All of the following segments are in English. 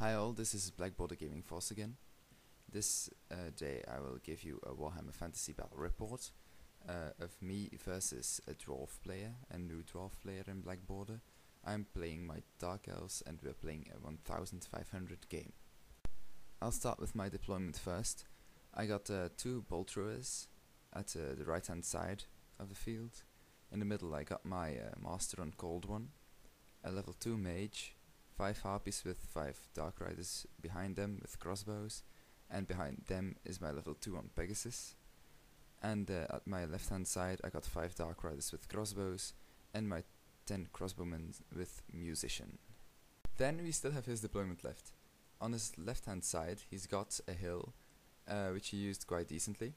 Hi all, this is Black Border Gaming Force again. This day I will give you a Warhammer Fantasy Battle report of me versus a Dwarf player, a new Dwarf player in Black Border. I'm playing my Dark Elves and we're playing a 1500 game. I'll start with my deployment first. I got two bolt throwers at the right hand side of the field. In the middle I got my Master on Cold One, a level 2 mage, 5 harpies with 5 dark riders behind them with crossbows, and behind them is my level 2 on Pegasus. And at my left hand side I got 5 dark riders with crossbows and my 10 crossbowmen with musician. Then we still have his deployment left. On his left hand side he's got a hill which he used quite decently.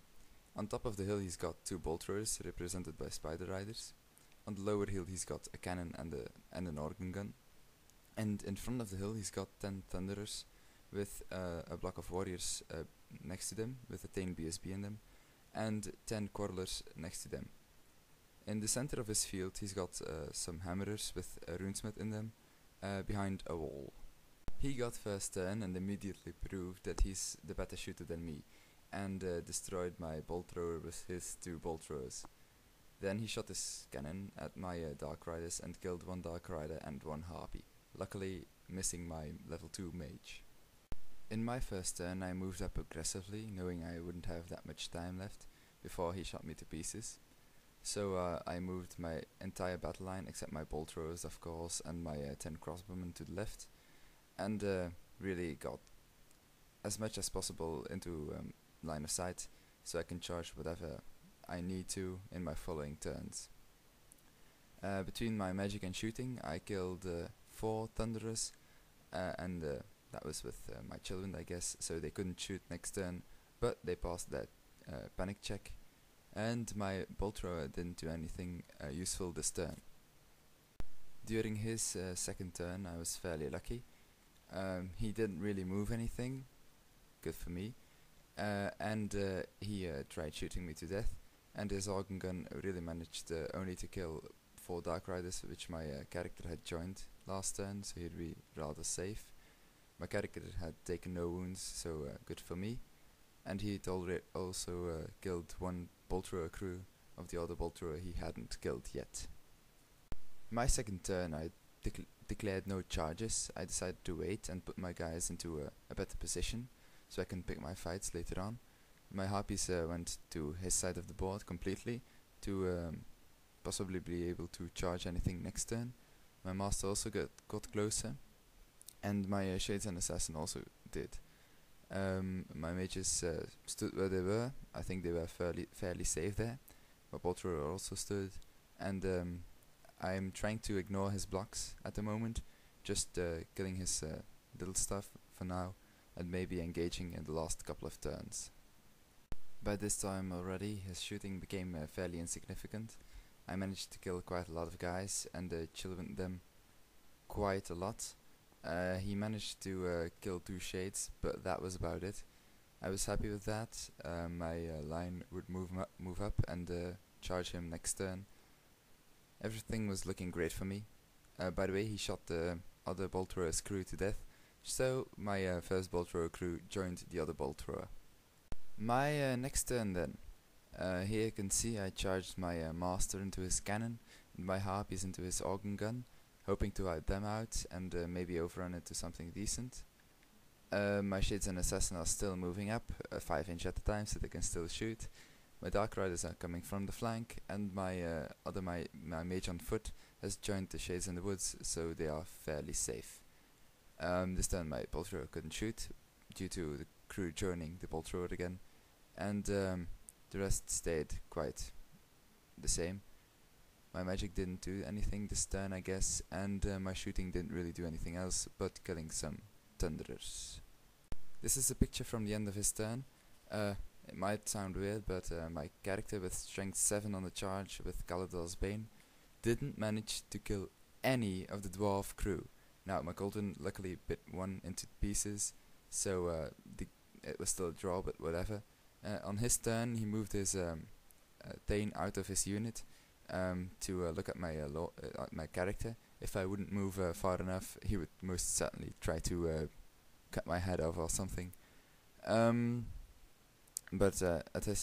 On top of the hill he's got 2 bolt throwers represented by spider riders. On the lower hill he's got a cannon and an organ gun. And in front of the hill he's got 10 thunderers with a block of warriors next to them with a 10 BSB in them, and 10 quarrelers next to them. In the center of his field he's got some hammerers with a runesmith in them behind a wall. He got first turn and immediately proved that he's the better shooter than me, and destroyed my bolt thrower with his 2 bolt throwers. Then he shot his cannon at my dark riders and killed 1 dark rider and 1 harpy, luckily missing my level 2 mage. In my first turn I moved up aggressively, knowing I wouldn't have that much time left before he shot me to pieces. So I moved my entire battle line except my bolt throwers of course and my 10 crossbowmen to the left, and really got as much as possible into line of sight so I can charge whatever I need to in my following turns. Between my magic and shooting I killed 4 thunderers and that was with my children I guess, so they couldn't shoot next turn, but they passed that panic check, and my bolt thrower didn't do anything useful this turn. During his second turn I was fairly lucky. He didn't really move anything, good for me, and he tried shooting me to death, and his organ gun really managed only to kill 4 dark riders which my character had joined last turn, so he'd be rather safe. My character had taken no wounds, so good for me, and he'd already also killed 1 bolt thrower crew of the other bolt thrower he hadn't killed yet. My second turn I declared no charges. I decided to wait and put my guys into a better position so I can pick my fights later on. My harpies went to his side of the board completely to possibly be able to charge anything next turn. My master also got closer, and my shades and assassin also did. My mages stood where they were. I think they were fairly safe there. My bolt thrower also stood, and I'm trying to ignore his blocks at the moment, just killing his little stuff for now, and maybe engaging in the last couple of turns. By this time already his shooting became fairly insignificant. I managed to kill quite a lot of guys and chill with them quite a lot. He managed to kill 2 shades, but that was about it. I was happy with that. My line would move up and charge him next turn. Everything was looking great for me. By the way, he shot the other bolt thrower's crew to death, so my first bolt thrower crew joined the other bolt thrower. My next turn then. Here you can see I charged my master into his cannon and my harpies into his organ gun, hoping to hide them out and maybe overrun it to something decent. My shades and assassin are still moving up 5 inch at a time so they can still shoot. My dark riders are coming from the flank, and my mage on foot has joined the shades in the woods, so they are fairly safe. This turn my bolt thrower couldn't shoot due to the crew joining the bolt thrower again, and the rest stayed quite the same. My magic didn't do anything this turn I guess, and my shooting didn't really do anything else but killing some thunderers. This is a picture from the end of his turn. It might sound weird, but my character with strength 7 on the charge with Kalador's Bane didn't manage to kill any of the dwarf crew. Now my golden luckily bit 1 into pieces, so it was still a draw, but whatever. On his turn he moved his Thane out of his unit to look at my character. If I wouldn't move far enough, he would most certainly try to cut my head off or something. But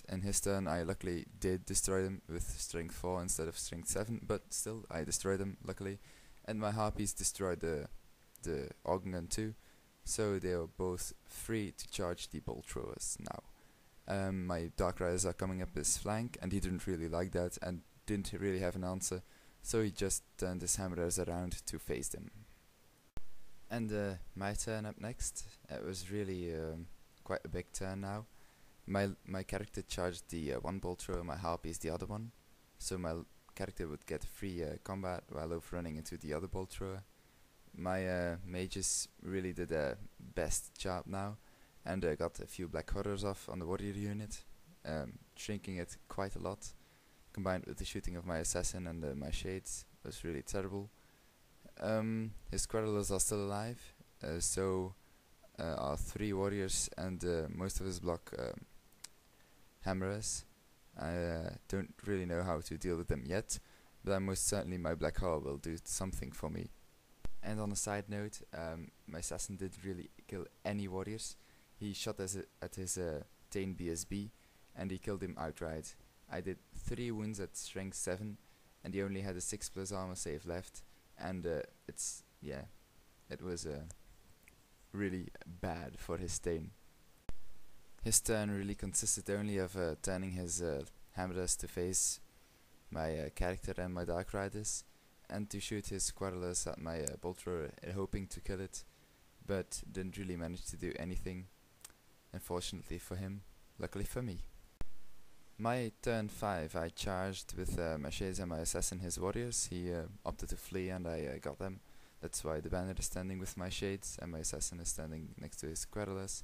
in his turn, I luckily did destroy them with strength 4 instead of strength 7, but still, I destroyed them, luckily. And my harpies destroyed the organ gun too, so they are both free to charge the bolt throwers now. My Dark Riders are coming up his flank, and he didn't really like that, and didn't really have an answer, so he just turned his Hammerers around to face them. And my turn up next. It was really quite a big turn now. My character charged the one bolt thrower, my harpies the other one, so my character would get free combat while overrunning into the other bolt thrower. My mages really did their best job now, and got a few black horrors off on the warrior unit, shrinking it quite a lot. Combined with the shooting of my assassin and my shades, was really terrible. His Querulers are still alive, so are 3 warriors and most of his block hammerers. I don't really know how to deal with them yet, but most certainly my Black Horror will do something for me. And on a side note, my assassin didn't really kill any warriors. He shot at his Tane BSB, and he killed him outright. I did 3 wounds at strength 7, and he only had a 6+ armor save left, and it was really bad for his Tane. His turn really consisted only of turning his Hammerers to face my character and my Dark Riders, and to shoot his Querulers at my bolt thrower, hoping to kill it, but didn't really manage to do anything, unfortunately for him, luckily for me. My turn 5, I charged with my shades and my assassin his warriors. He opted to flee, and I got them. That's why the banner is standing with my shades and my assassin is standing next to his Querulers.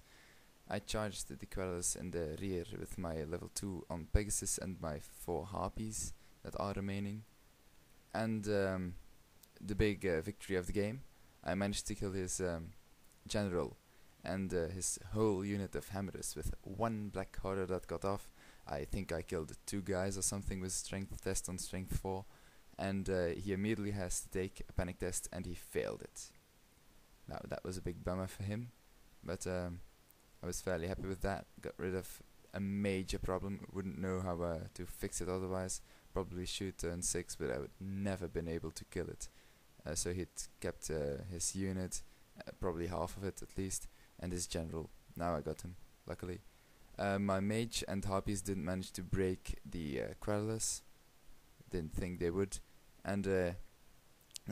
I charged the Querulers in the rear with my level 2 on Pegasus and my 4 harpies that are remaining. And the big victory of the game, I managed to kill his general and his whole unit of hammerers with 1 black horror that got off. I think I killed 2 guys or something with strength test on strength 4, and he immediately has to take a panic test, and he failed it. Now that was a big bummer for him, but I was fairly happy with that. Got rid of a major problem, wouldn't know how to fix it otherwise. Probably shoot turn 6, but I would never been able to kill it. So he'd kept his unit, probably half of it at least, and his general. Now I got him, luckily. My mage and harpies didn't manage to break the Querulers. Didn't think they would. And the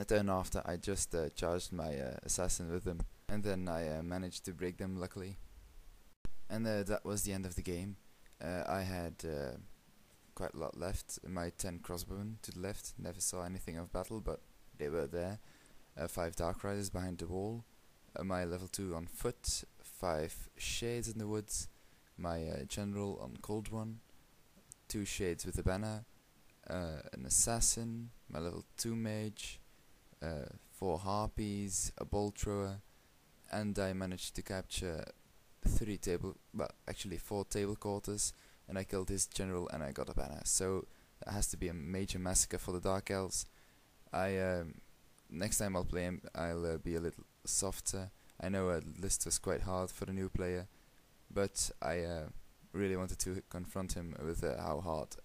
turn after, I just charged my assassin with them, and then I managed to break them, luckily. And that was the end of the game. I had quite a lot left. My 10 crossbowmen to the left. Never saw anything of battle, but they were there. 5 Dark Riders behind the wall. My level 2 on foot. 5 shades in the woods. My general on Cold One. 2 shades with a banner. An assassin. My level 2 mage. 4 harpies. A bolt thrower. And I managed to capture 4 table quarters, and I killed his general and I got a banner. So that has to be a major massacre for the Dark Elves. Next time I'll play him, I'll be a little softer. I know a list was quite hard for a new player, but I really wanted to confront him with how hard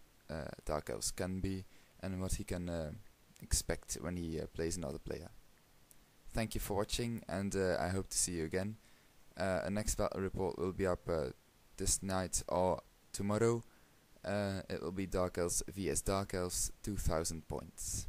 Dark Elves can be and what he can expect when he plays another player. Thank you for watching, and I hope to see you again. A next battle report will be up this night or tomorrow. It will be Dark Elves vs Dark Elves, 2000 points.